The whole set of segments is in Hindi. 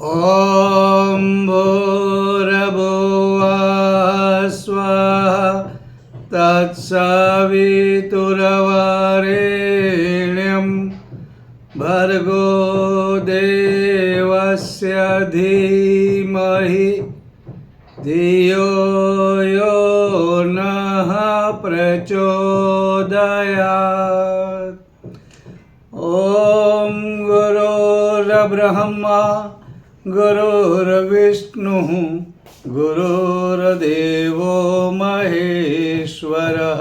ॐ भूर्भुवः स्वः तत्सवितुर्वरेण्यं भर्गो देवस्य धीमहि धियो यो नः प्रचोदयात्। ॐ गुरुर्ब्रह्मा गुरुर्विष्णुः गुरुर्देवो महेश्वरः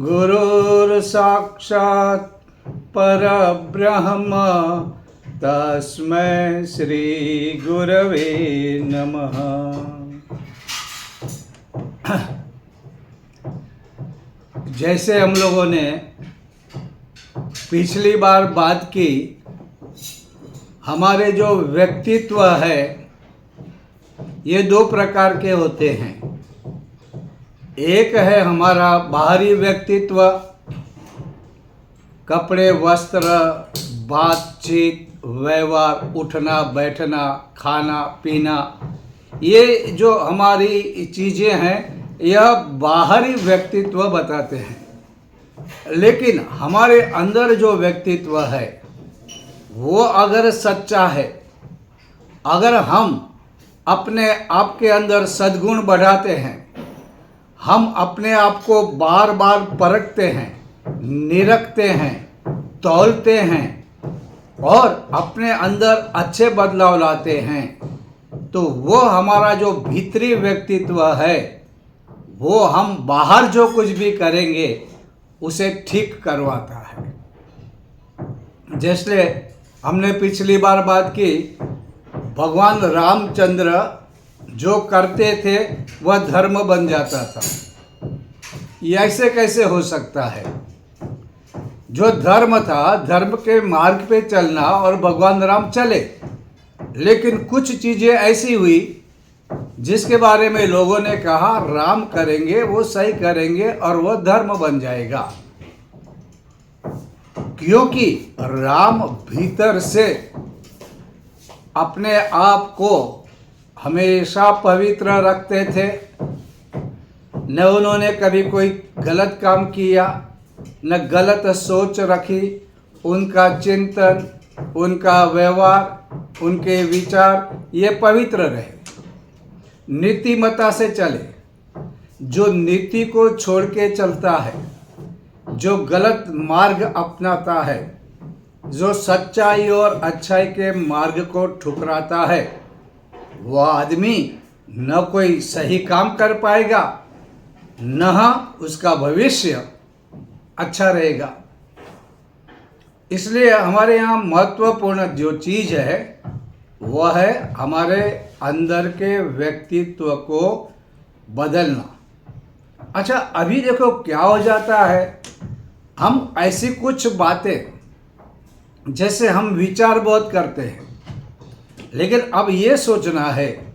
गुरुर्साक्षात् परब्रह्म तस्मै श्री गुरवे नमः। जैसे हम लोगों ने पिछली बार बात की, हमारे जो व्यक्तित्व है ये दो प्रकार के होते हैं। एक है हमारा बाहरी व्यक्तित्व, कपड़े, वस्त्र, बातचीत, व्यवहार, उठना बैठना, खाना पीना, ये जो हमारी चीज़ें हैं यह बाहरी व्यक्तित्व बताते हैं। लेकिन हमारे अंदर जो व्यक्तित्व है वो अगर सच्चा है, अगर हम अपने आप के अंदर सद्गुण बढ़ाते हैं, हम अपने आप को बार बार परखते हैं, निरखते हैं, तौलते हैं और अपने अंदर अच्छे बदलाव लाते हैं, तो वो हमारा जो भीतरी व्यक्तित्व है वो हम बाहर जो कुछ भी करेंगे उसे ठीक करवाता है। जैसे हमने पिछली बार बात की, भगवान रामचंद्र जो करते थे वह धर्म बन जाता था। ये ऐसे कैसे हो सकता है? जो धर्म था, धर्म के मार्ग पे चलना और भगवान राम चले, लेकिन कुछ चीज़ें ऐसी हुई जिसके बारे में लोगों ने कहा राम करेंगे, वो सही करेंगे और वो धर्म बन जाएगा। क्योंकि राम भीतर से अपने आप को हमेशा पवित्र रखते थे। न उन्होंने कभी कोई गलत काम किया, न गलत सोच रखी। उनका चिंतन, उनका व्यवहार, उनके विचार ये पवित्र रहे, नीतिमत्ता से चले। जो नीति को छोड़ के चलता है, जो गलत मार्ग अपनाता है, जो सच्चाई और अच्छाई के मार्ग को ठुकराता है, वह आदमी न कोई सही काम कर पाएगा, न उसका भविष्य अच्छा रहेगा। इसलिए हमारे यहाँ महत्वपूर्ण जो चीज़ है वह है हमारे अंदर के व्यक्तित्व को बदलना। अच्छा, अभी देखो क्या हो जाता है, हम ऐसी कुछ बातें, जैसे हम विचार बहुत करते हैं, लेकिन अब ये सोचना है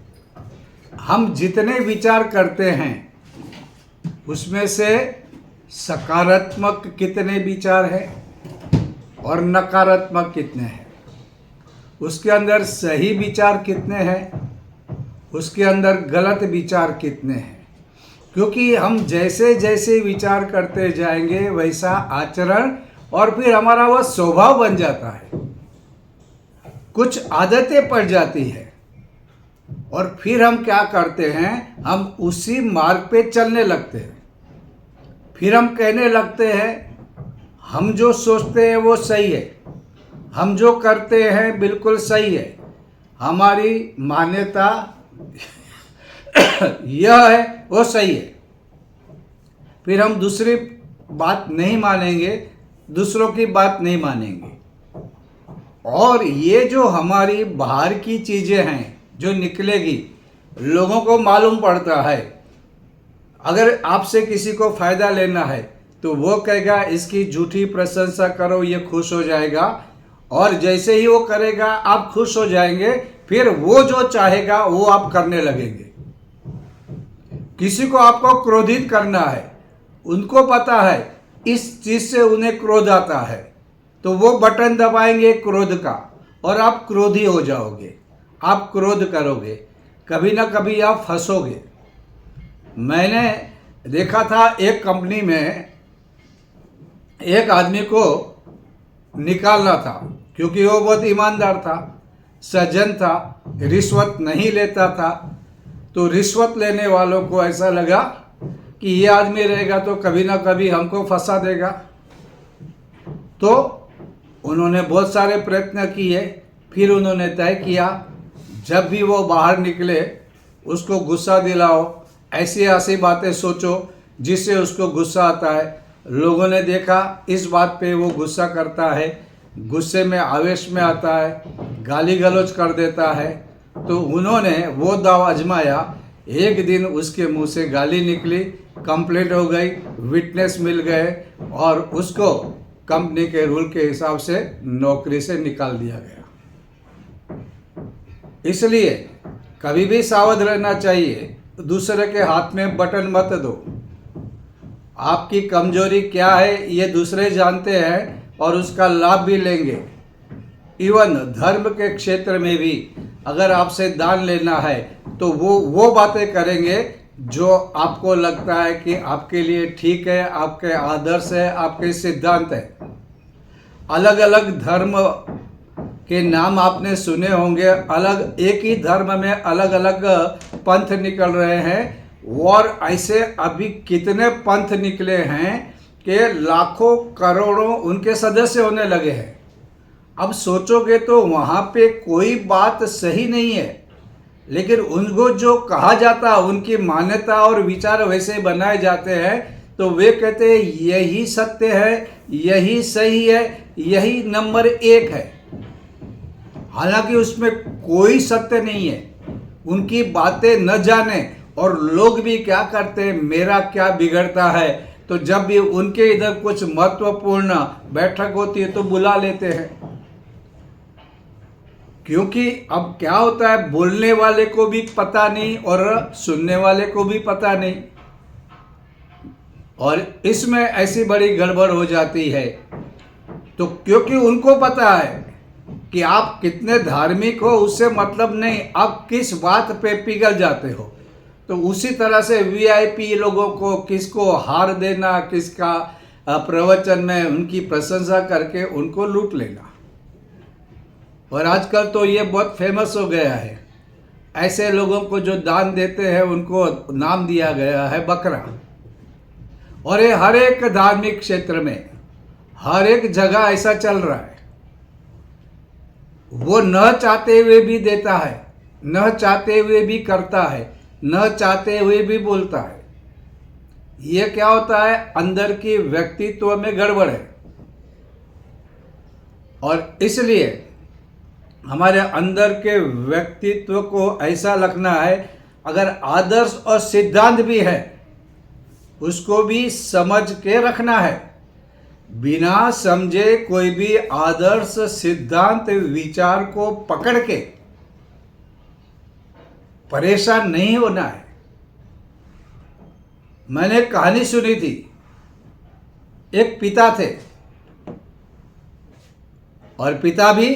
हम जितने विचार करते हैं उसमें से सकारात्मक कितने विचार हैं और नकारात्मक कितने हैं, उसके अंदर सही विचार कितने हैं, उसके अंदर गलत विचार कितने हैं। क्योंकि हम जैसे जैसे विचार करते जाएंगे वैसा आचरण और फिर हमारा वह स्वभाव बन जाता है, कुछ आदतें पड़ जाती है और फिर हम क्या करते हैं, हम उसी मार्ग पे चलने लगते हैं। फिर हम कहने लगते हैं हम जो सोचते हैं वो सही है, हम जो करते हैं बिल्कुल सही है, हमारी मान्यता यह है वो सही है। फिर हम दूसरी बात नहीं मानेंगे, दूसरों की बात नहीं मानेंगे। और ये जो हमारी बाहर की चीज़ें हैं जो निकलेगी, लोगों को मालूम पड़ता है। अगर आपसे किसी को फ़ायदा लेना है तो वो कहेगा इसकी झूठी प्रशंसा करो, ये खुश हो जाएगा, और जैसे ही वो करेगा आप खुश हो जाएंगे, फिर वो जो चाहेगा वो आप करने लगेंगे। किसी को आपको क्रोधित करना है, उनको पता है इस चीज़ से उन्हें क्रोध आता है, तो वो बटन दबाएंगे क्रोध का और आप क्रोधी हो जाओगे। आप क्रोध करोगे, कभी ना कभी आप फंसोगे। मैंने देखा था एक कंपनी में एक आदमी को निकालना था, क्योंकि वो बहुत ईमानदार था, सज्जन था, रिश्वत नहीं लेता था। तो रिश्वत लेने वालों को ऐसा लगा कि ये आदमी रहेगा तो कभी ना कभी हमको फंसा देगा। तो उन्होंने बहुत सारे प्रयत्न किए। फिर उन्होंने तय किया जब भी वो बाहर निकले उसको गुस्सा दिलाओ, ऐसी ऐसी बातें सोचो जिससे उसको गुस्सा आता है। लोगों ने देखा इस बात पे वो गुस्सा करता है, गुस्से में आवेश में आता है, गाली गलौज कर देता है। तो उन्होंने वो दाव आजमाया। एक दिन उसके मुंह से गाली निकली, कंप्लेंट हो गई, विटनेस मिल गए और उसको कंपनी के रूल के हिसाब से नौकरी से निकाल दिया गया। इसलिए कभी भी सावध रहना चाहिए, दूसरे के हाथ में बटन मत दो। आपकी कमजोरी क्या है ये दूसरे जानते हैं और उसका लाभ भी लेंगे। इवन धर्म के क्षेत्र में भी अगर आपसे दान लेना है तो वो बातें करेंगे जो आपको लगता है कि आपके लिए ठीक है, आपके आदर्श है, आपके सिद्धांत है। अलग अलग धर्म के नाम आपने सुने होंगे, अलग एक ही धर्म में अलग अलग पंथ निकल रहे हैं। और ऐसे अभी कितने पंथ निकले हैं कि लाखों करोड़ों उनके सदस्य होने लगे हैं। अब सोचोगे तो वहाँ पे कोई बात सही नहीं है, लेकिन उनको जो कहा जाता है, उनकी मान्यता और विचार वैसे बनाए जाते हैं, तो वे कहते हैं यही सत्य है, यही सही है, यही नंबर 1 है। हालांकि उसमें कोई सत्य नहीं है। उनकी बातें न जाने और लोग भी क्या करते हैं, मेरा क्या बिगड़ता है, तो जब भी उनके इधर कुछ महत्वपूर्ण बैठक होती है तो बुला लेते हैं। क्योंकि अब क्या होता है, बोलने वाले को भी पता नहीं और सुनने वाले को भी पता नहीं, और इसमें ऐसी बड़ी गड़बड़ हो जाती है। तो क्योंकि उनको पता है कि आप कितने धार्मिक हो उससे मतलब नहीं, आप किस बात पे पिघल जाते हो। तो उसी तरह से वीआईपी लोगों को किसको हार देना, किसका प्रवचन में उनकी प्रशंसा करके उनको लूट लेना। और आजकल तो ये बहुत फेमस हो गया है। ऐसे लोगों को जो दान देते हैं उनको नाम दिया गया है बकरा। और ये हर एक धार्मिक क्षेत्र में, हर एक जगह ऐसा चल रहा है। वो न चाहते हुए भी देता है, न चाहते हुए भी करता है, न चाहते हुए भी बोलता है। ये क्या होता है, अंदर की व्यक्तित्व में गड़बड़ है। और इसलिए हमारे अंदर के व्यक्तित्व को ऐसा रखना है, अगर आदर्श और सिद्धांत भी है उसको भी समझ के रखना है। बिना समझे कोई भी आदर्श सिद्धांत विचार को पकड़ के परेशान नहीं होना है। मैंने कहानी सुनी थी, एक पिता थे और पिता भी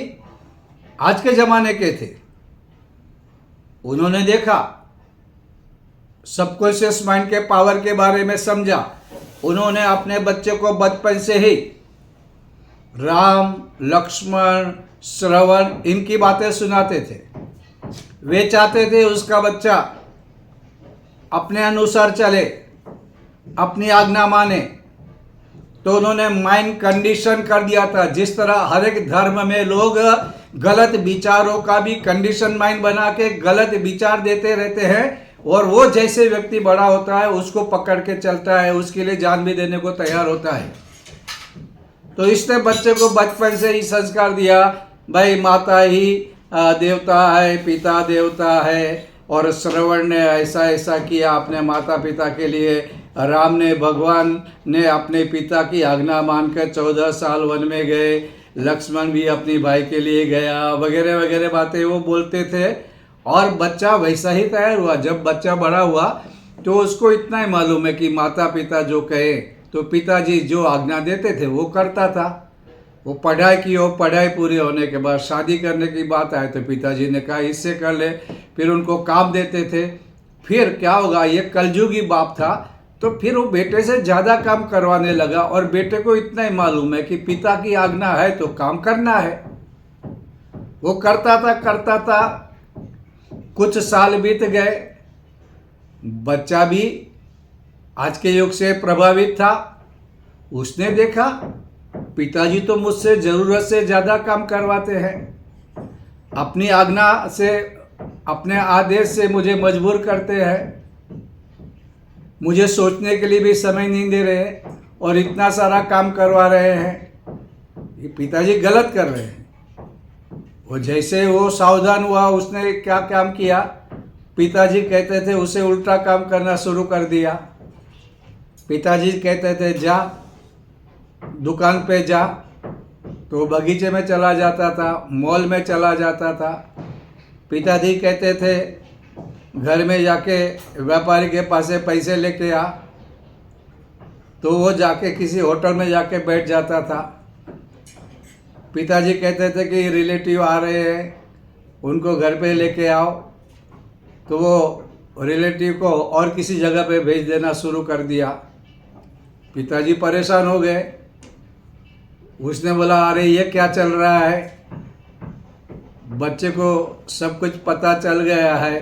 आज के जमाने के थे। उन्होंने देखा, सबकॉन्शियस माइंड के पावर के बारे में समझा। उन्होंने अपने बच्चे को बचपन से ही राम, लक्ष्मण, श्रवण इनकी बातें सुनाते थे। वे चाहते थे उसका बच्चा अपने अनुसार चले, अपनी आज्ञा माने। तो उन्होंने माइंड कंडीशन कर दिया था। जिस तरह हर एक धर्म में लोग गलत विचारों का भी कंडीशन माइंड बना के गलत विचार देते रहते हैं, और वो जैसे व्यक्ति बड़ा होता है उसको पकड़ के चलता है, उसके लिए जान भी देने को तैयार होता है। तो इसने बच्चे को बचपन से ही संस्कार दिया, भाई माता ही देवता है, पिता देवता है। और श्रवण ने ऐसा ऐसा किया अपने माता पिता के लिए, राम ने, भगवान ने अपने पिता की आज्ञा मानकर 14 साल वन में गए, लक्ष्मण भी अपनी भाई के लिए गया, वगैरह वगैरह बातें वो बोलते थे। और बच्चा वैसा ही तैयार हुआ। जब बच्चा बड़ा हुआ तो उसको इतना ही मालूम है कि माता पिता जो कहे तो पिताजी जो आज्ञा देते थे वो करता था। वो पढ़ाई की, और पढ़ाई पूरी होने के बाद शादी करने की बात आए तो पिताजी ने कहा इससे कर ले, फिर उनको काम देते थे। फिर क्या होगा, ये कलयुगी बाप था, तो फिर वो बेटे से ज़्यादा काम करवाने लगा, और बेटे को इतना ही मालूम है कि पिता की आज्ञा है तो काम करना है। वो करता था, कुछ साल बीत गए, बच्चा भी आज के युग से प्रभावित था। उसने देखा पिताजी तो मुझसे ज़रूरत से ज़्यादा काम करवाते हैं, अपनी आज्ञा से, अपने आदेश से मुझे मजबूर करते हैं, मुझे सोचने के लिए भी समय नहीं दे रहे, और इतना सारा काम करवा रहे हैं। ये पिताजी गलत कर रहे हैं। वो जैसे वो सावधान हुआ, उसने क्या काम किया, पिताजी कहते थे उसे उल्टा काम करना शुरू कर दिया। पिताजी कहते थे जा दुकान पे जा, तो बगीचे में चला जाता था, मॉल में चला जाता था। पिताजी कहते थे घर में जाके व्यापारी के पास से पैसे लेके आ, तो वो जाके किसी होटल में जाके बैठ जाता था। पिताजी कहते थे कि रिलेटिव आ रहे हैं, उनको घर पे लेके आओ, तो वो रिलेटिव को और किसी जगह पे भेज देना शुरू कर दिया। पिताजी परेशान हो गए। उसने बोला अरे ये क्या चल रहा है, बच्चे को सब कुछ पता चल गया है।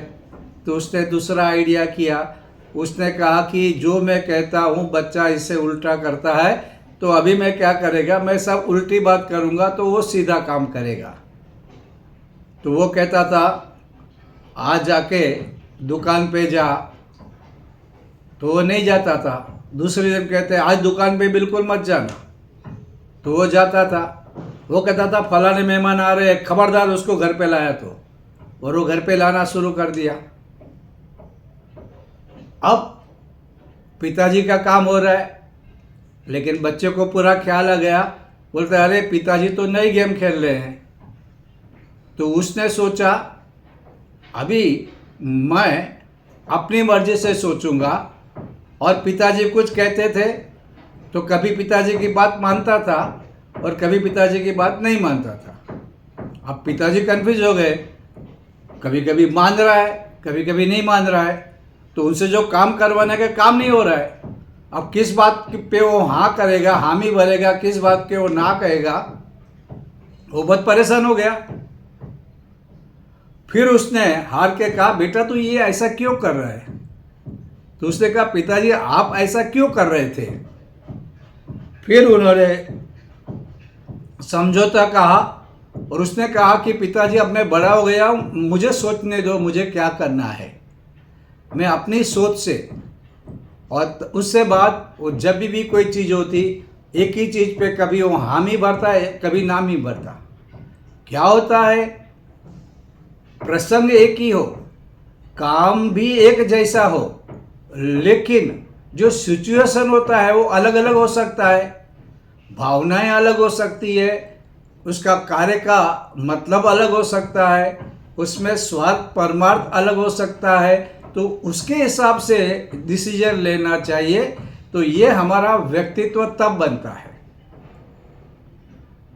तो उसने दूसरा आइडिया किया। उसने कहा कि जो मैं कहता हूँ बच्चा इससे उल्टा करता है, तो अभी मैं क्या करेगा, मैं सब उल्टी बात करूँगा तो वो सीधा काम करेगा। तो वो कहता था आज जाके दुकान पे जा, तो वो नहीं जाता था। दूसरे दिन कहते आज दुकान पे बिल्कुल मत जाना, तो वो जाता था। वो कहता था फलाने मेहमान आ रहे हैं, खबरदार उसको घर पे लाया तो, और वो घर पे लाना शुरू कर दिया। अब पिताजी का काम हो रहा है, लेकिन बच्चे को पूरा ख्याल आ गया। बोलते अरे पिताजी तो नई गेम खेल रहे हैं। तो उसने सोचा अभी मैं अपनी मर्जी से सोचूंगा, और पिताजी कुछ कहते थे तो कभी पिताजी की बात मानता था और कभी पिताजी की बात नहीं मानता था। अब पिताजी कंफ्यूज हो गए, कभी कभी मान रहा है, कभी कभी नहीं मान रहा है। तो उनसे जो काम करवाने का काम नहीं हो रहा है, अब किस बात पे वो हाँ करेगा, हामी भरेगा, किस बात पे वो ना कहेगा, वो बहुत परेशान हो गया। फिर उसने हार के कहा बेटा तू ये ऐसा क्यों कर रहा है। तो उसने कहा पिताजी आप ऐसा क्यों कर रहे थे। फिर उन्होंने समझौता कहा, और उसने कहा कि पिताजी अब मैं बड़ा हो गया हूँ, मुझे सोचने दो मुझे क्या करना है, मैं अपनी सोच से। और उससे बाद वो जब भी कोई चीज़ होती, एक ही चीज़ पे कभी वो हामी भरता है, कभी नाम ही भरता। क्या होता है, प्रसंग एक ही हो, काम भी एक जैसा हो, लेकिन जो सिचुएशन होता है वो अलग अलग हो सकता है, भावनाएं अलग हो सकती है, उसका कार्य का मतलब अलग हो सकता है, उसमें स्वार्थ परमार्थ अलग हो सकता है। तो उसके हिसाब से डिसीजन लेना चाहिए। तो ये हमारा व्यक्तित्व तब बनता है।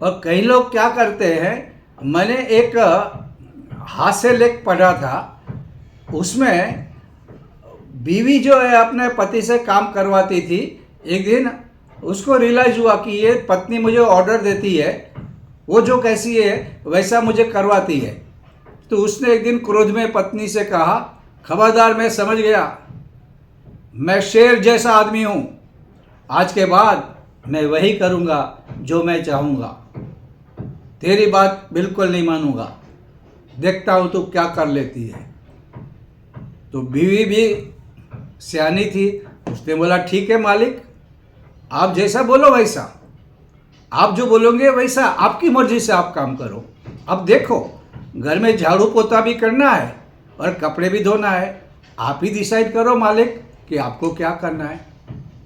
और कई लोग क्या करते हैं, मैंने एक हास्य लेख पढ़ा था, उसमें बीवी जो है अपने पति से काम करवाती थी। एक दिन उसको रियलाइज हुआ कि ये पत्नी मुझे ऑर्डर देती है, वो जो कैसी है वैसा मुझे करवाती है। तो उसने एक दिन क्रोध में पत्नी से कहा खबरदार, मैं समझ गया, मैं शेर जैसा आदमी हूँ, आज के बाद मैं वही करूँगा जो मैं चाहूँगा, तेरी बात बिल्कुल नहीं मानूंगा, देखता हूँ तू क्या कर लेती है। तो बीवी भी सियानी थी, उसने बोला ठीक है मालिक, आप जैसा बोलो वैसा, आप जो बोलोगे वैसा, आपकी मर्जी से आप काम करो। अब देखो घर में झाड़ू पोता भी करना है और कपड़े भी धोना है, आप ही डिसाइड करो मालिक कि आपको क्या करना है।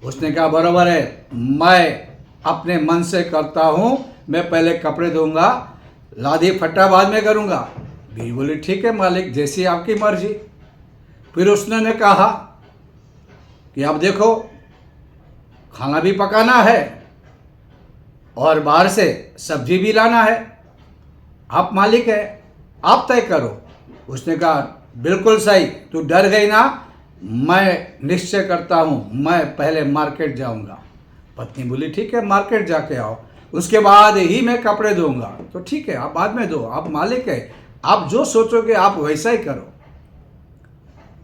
उसने कहा बराबर है, मैं अपने मन से करता हूँ, मैं पहले कपड़े धोऊंगा, लादी फट्टा बाद में करूँगा। बीवी बोली ठीक है मालिक, जैसी आपकी मर्जी। फिर उसने ने कहा कि अब देखो खाना भी पकाना है और बाहर से सब्जी भी लाना है, आप मालिक है, आप तय करो। उसने कहा बिल्कुल सही, तू डर गई ना, मैं निश्चय करता हूँ, मैं पहले मार्केट जाऊँगा। पत्नी बोली ठीक है, मार्केट जाके आओ, उसके बाद ही मैं कपड़े धोऊंगा। तो ठीक है, आप बाद में दो, आप मालिक है, आप जो सोचोगे आप वैसा ही करो।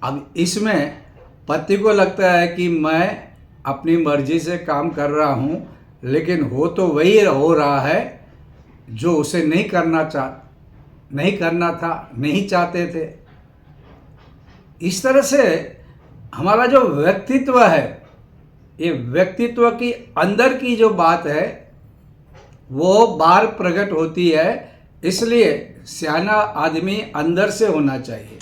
अब इसमें पति को लगता है कि मैं अपनी मर्जी से काम कर रहा हूँ, लेकिन हो तो वही हो रहा है जो उसे नहीं करना था, नहीं चाहते थे। इस तरह से हमारा जो व्यक्तित्व है, ये व्यक्तित्व की अंदर की जो बात है वो बाहर प्रकट होती है। इसलिए सियाना आदमी अंदर से होना चाहिए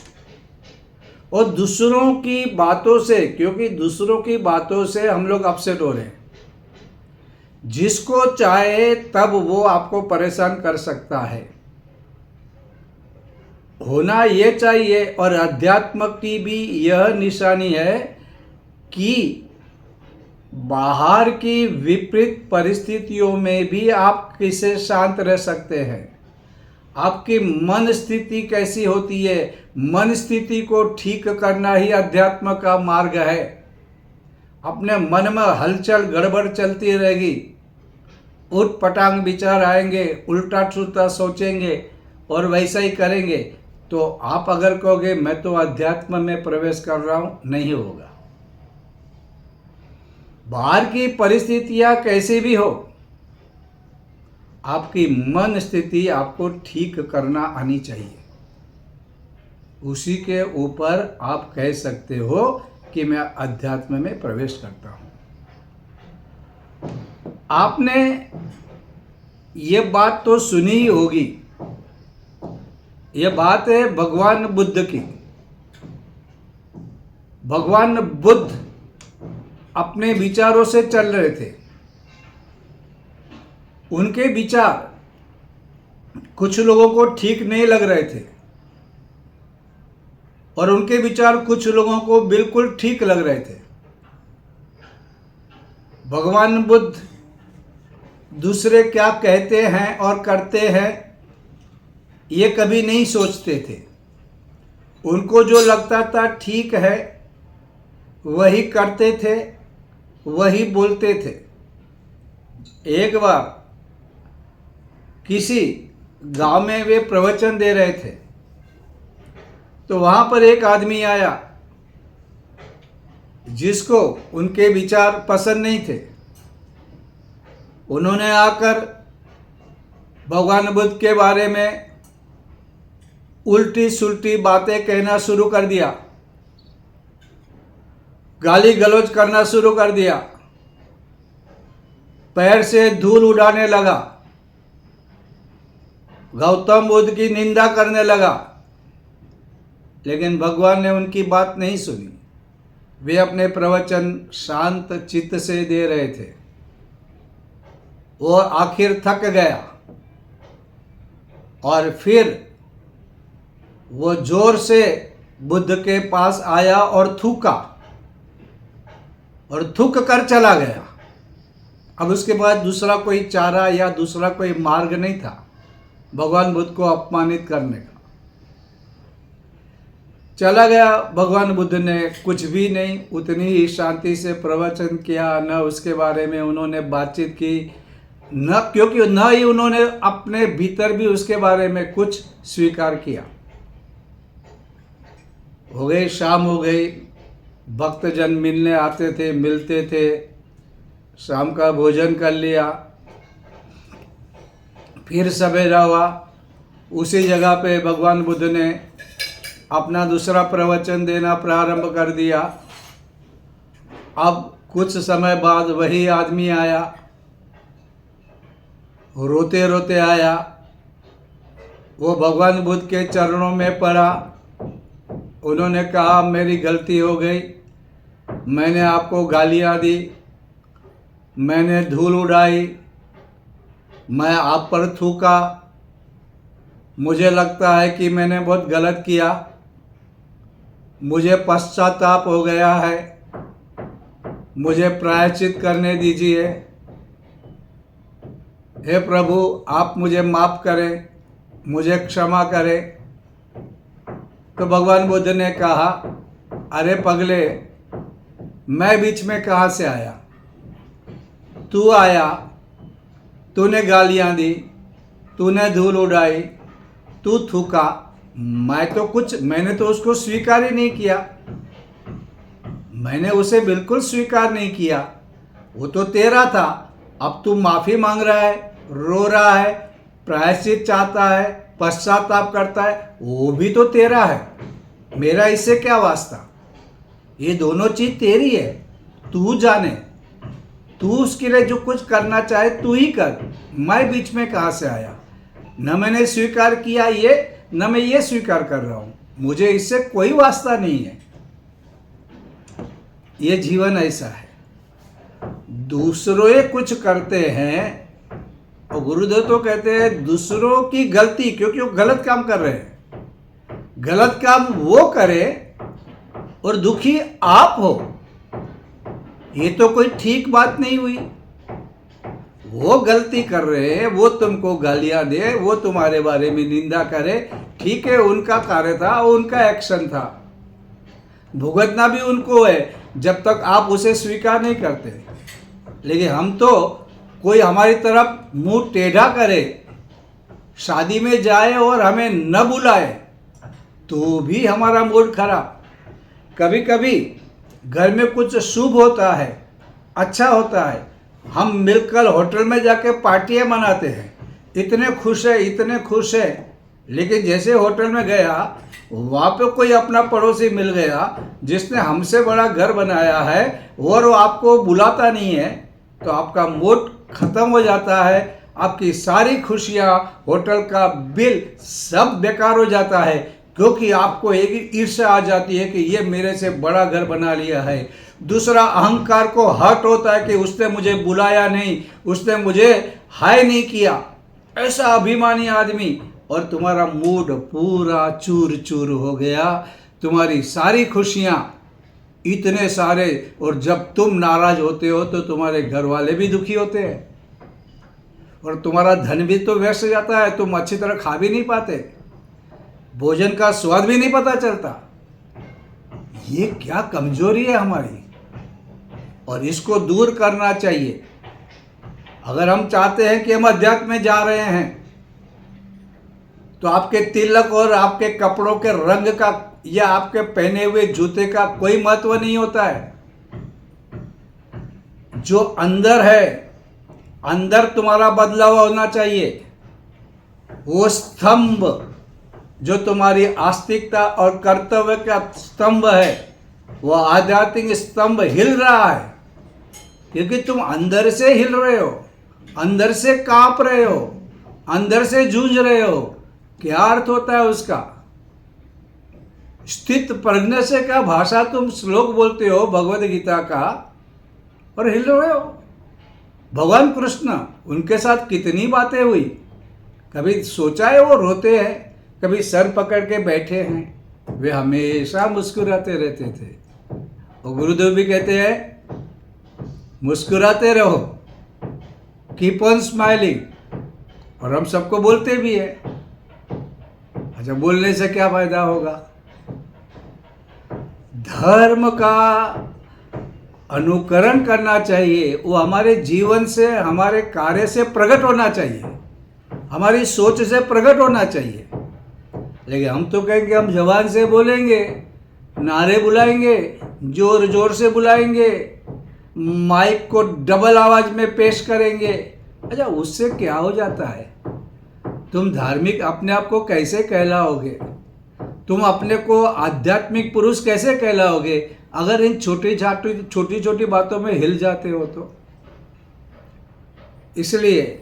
और दूसरों की बातों से, क्योंकि दूसरों की बातों से हम लोग अपसेट हो रहे हैं। जिसको चाहे तब वो आपको परेशान कर सकता है। होना ये चाहिए, और अध्यात्म की भी यह निशानी है कि बाहर की विपरीत परिस्थितियों में भी आप कैसे शांत रह सकते हैं, आपकी मन स्थिति कैसी होती है। मन स्थिति को ठीक करना ही अध्यात्म का मार्ग है। अपने मन में हलचल गड़बड़ चलती रहेगी, उठ पटांग विचार आएंगे, उल्टा सुल्टा सोचेंगे और वैसा ही करेंगे, तो आप अगर कहोगे मैं तो अध्यात्म में प्रवेश कर रहा हूं, नहीं होगा। बाहर की परिस्थितियां कैसी भी हो, आपकी मन स्थिति आपको ठीक करना आनी चाहिए। उसी के ऊपर आप कह सकते हो कि मैं अध्यात्म में प्रवेश करता हूं। आपने ये बात तो सुनी ही होगी, ये बात है भगवान बुद्ध की। भगवान बुद्ध अपने विचारों से चल रहे थे। उनके विचार कुछ लोगों को ठीक नहीं लग रहे थे और उनके विचार कुछ लोगों को बिल्कुल ठीक लग रहे थे। भगवान बुद्ध दूसरे क्या कहते हैं और करते हैं ये कभी नहीं सोचते थे। उनको जो लगता था ठीक है वही करते थे, वही बोलते थे। एक बार किसी गांव में वे प्रवचन दे रहे थे, तो वहां पर एक आदमी आया जिसको उनके विचार पसंद नहीं थे। उन्होंने आकर भगवान बुद्ध के बारे में उल्टी सुल्टी बातें कहना शुरू कर दिया, गाली गलौज करना शुरू कर दिया, पैर से धूल उड़ाने लगा, गौतम बुद्ध की निंदा करने लगा। लेकिन भगवान ने उनकी बात नहीं सुनी। वे अपने प्रवचन शांत चित्त से दे रहे थे। वो आखिर थक गया और फिर वो जोर से बुद्ध के पास आया और थूका और थूक कर चला गया। अब उसके बाद दूसरा कोई चारा या दूसरा कोई मार्ग नहीं था भगवान बुद्ध को अपमानित करने का। चला गया। भगवान बुद्ध ने कुछ भी नहीं, उतनी ही शांति से प्रवचन किया, न उसके बारे में उन्होंने बातचीत की, न क्योंकि न ही उन्होंने अपने भीतर भी उसके बारे में कुछ स्वीकार किया। हो गई, शाम हो गई, भक्तजन मिलने आते थे, मिलते थे, शाम का भोजन कर लिया, फिर सवेरा हुआ। उसी जगह पे भगवान बुद्ध ने अपना दूसरा प्रवचन देना प्रारंभ कर दिया। अब कुछ समय बाद वही आदमी आया, रोते रोते आया। वो भगवान बुद्ध के चरणों में पड़ा। उन्होंने कहा मेरी गलती हो गई, मैंने आपको गालियाँ दी, मैंने धूल उड़ाई, मैं आप पर थूका, मुझे लगता है कि मैंने बहुत गलत किया, मुझे पश्चाताप हो गया है, मुझे प्रायश्चित करने दीजिए। हे प्रभु आप मुझे माफ़ करें, मुझे क्षमा करें। तो भगवान बुद्ध ने कहा, अरे पगले, मैं बीच में कहाँ से आया? तू आया, तूने गालियाँ दी, तूने धूल उड़ाई, तू थूका। मैंने तो उसको स्वीकार ही नहीं किया। मैंने उसे बिल्कुल स्वीकार नहीं किया। वो तो तेरा था। अब तू माफ़ी मांग रहा है, रो रहा है, प्रायश्चित चाहता है, पश्चाताप करता है, वो भी तो तेरा है। मेरा इससे क्या वास्ता? ये दोनों चीज़ तेरी है, तू जाने। तू उसके लिए जो कुछ करना चाहे तू ही कर। मैं बीच में कहाँ से आया? न मैंने स्वीकार किया ये, न मैं ये स्वीकार कर रहा हूँ। मुझे इससे कोई वास्ता नहीं है। ये जीवन ऐसा है। दूसरों कुछ करते हैं और गुरुदेव तो कहते हैं दूसरों की गलती, क्योंकि वो गलत काम कर रहे हैं। गलत काम वो करे और दुखी आप हो, ये तो कोई ठीक बात नहीं हुई। वो गलती कर रहे हैं, वो तुमको गालियां दे, वो तुम्हारे बारे में निंदा करे, ठीक है, उनका कार्य था, उनका एक्शन था, भुगतना भी उनको है जब तक आप उसे स्वीकार नहीं करते। लेकिन हम तो कोई हमारी तरफ मुंह टेढ़ा करे, शादी में जाए और हमें न बुलाए तो भी हमारा मूड खराब। कभी कभी घर में कुछ शुभ होता है, अच्छा होता है, हम मिलकर होटल में जाके पार्टियां मनाते हैं, इतने खुश है, इतने खुश है। लेकिन जैसे होटल में गया, वहाँ पे कोई अपना पड़ोसी मिल गया जिसने हमसे बड़ा घर बनाया है और वो आपको बुलाता नहीं है, तो आपका मूड खत्म हो जाता है। आपकी सारी खुशियाँ, होटल का बिल सब बेकार हो जाता है, क्योंकि आपको एक ईर्ष्या आ जाती है कि ये मेरे से बड़ा घर बना लिया है। दूसरा, अहंकार को हर्ट होता है कि उसने मुझे बुलाया नहीं, उसने मुझे हाय नहीं किया। ऐसा अभिमानी आदमी, और तुम्हारा मूड पूरा चूर चूर हो गया। तुम्हारी सारी खुशियाँ, इतने सारे, और जब तुम नाराज होते हो तो तुम्हारे घर वाले भी दुखी होते हैं और तुम्हारा धन भी तो व्यस्त जाता है। तुम अच्छी तरह खा भी नहीं पाते, भोजन का स्वाद भी नहीं पता चलता। ये क्या कमजोरी है हमारी, और इसको दूर करना चाहिए। अगर हम चाहते हैं कि हम अध्यात्म में जा रहे हैं, तो आपके तिलक और आपके कपड़ों के रंग का या आपके पहने हुए जूते का कोई महत्व नहीं होता है। जो अंदर है, अंदर तुम्हारा बदलाव होना चाहिए। वो स्तंभ जो तुम्हारी आस्तिकता और कर्तव्य का स्तंभ है, वो आध्यात्मिक स्तंभ हिल रहा है, क्योंकि तुम अंदर से हिल रहे हो, अंदर से कांप रहे हो, अंदर से जूझ रहे हो। क्या अर्थ होता है उसका? स्थित प्रज्ञ से क्या भाषा तुम श्लोक बोलते हो भगवद गीता का और हिल रहे हो। भगवान कृष्ण, उनके साथ कितनी बातें हुई, कभी सोचा है वो रोते हैं, कभी सर पकड़ के बैठे हैं। वे हमेशा मुस्कुराते रहते थे। और गुरुदेव भी कहते हैं मुस्कुराते रहो, कीप ऑन स्माइलिंग। और हम सबको बोलते भी है। अच्छा, बोलने से क्या फायदा होगा? धर्म का अनुकरण करना चाहिए, वो हमारे जीवन से, हमारे कार्य से प्रकट होना चाहिए, हमारी सोच से प्रकट होना चाहिए। लेकिन हम तो कहेंगे हम जबान से बोलेंगे, नारे बुलाएंगे, जोर जोर से बुलाएंगे, माइक को डबल आवाज में पेश करेंगे। अच्छा, उससे क्या हो जाता है? तुम धार्मिक अपने आप को कैसे कहलाओगे? तुम अपने को आध्यात्मिक पुरुष कैसे कहलाओगे अगर इन छोटी छोटी बातों में हिल जाते हो तो? इसलिए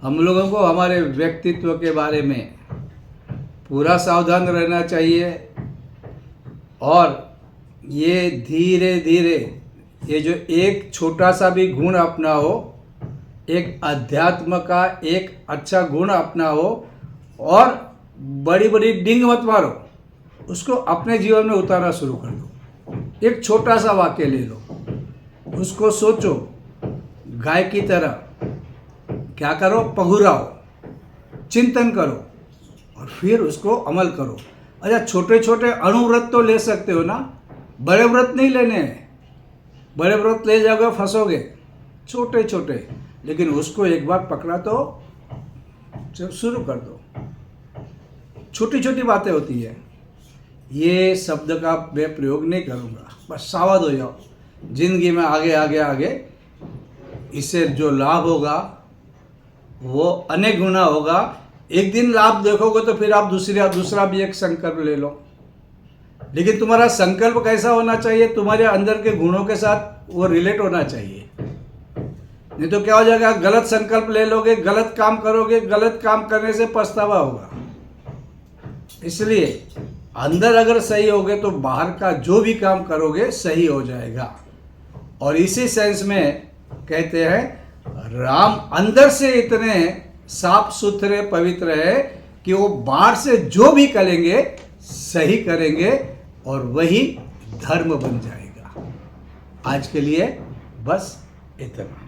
हम लोगों को हमारे व्यक्तित्व के बारे में पूरा सावधान रहना चाहिए। और ये धीरे धीरे, ये जो एक छोटा सा भी गुण अपनाओ, एक अध्यात्म का एक अच्छा गुण अपनाओ, और बड़ी बड़ी डिंग मत मारो, उसको अपने जीवन में उतारना शुरू कर दो। एक छोटा सा वाक्य ले लो, उसको सोचो गाय की तरह, क्या करो, पहुराओ, चिंतन करो और फिर उसको अमल करो। अच्छा, छोटे छोटे अणुव्रत तो ले सकते हो ना, बड़े व्रत नहीं लेने हैं। बड़े व्रत ले जाओगे फंसोगे। छोटे छोटे, लेकिन उसको एक बार पकड़ा तो जब शुरू कर दो। छोटी छोटी बातें होती है। ये शब्द का मैं प्रयोग नहीं करूँगा, बस सावध हो जाओ। जिंदगी में आगे आगे आगे इससे जो लाभ होगा वो अनेक गुना होगा। एक दिन लाभ देखोगे तो फिर आप दूसरा भी एक संकल्प ले लो। लेकिन तुम्हारा संकल्प कैसा होना चाहिए, तुम्हारे अंदर के गुणों के साथ वो रिलेट होना चाहिए। नहीं तो क्या हो जाएगा, गलत संकल्प ले लोगे, गलत काम करोगे, गलत काम करने से पछतावा होगा। इसलिए अंदर अगर सही होगे तो बाहर का जो भी काम करोगे सही हो जाएगा। और इसी सेंस में कहते हैं राम अंदर से इतने साफ सुथरे पवित्र है कि वो बाहर से जो भी करेंगे सही करेंगे और वही धर्म बन जाएगा। आज के लिए बस इतना।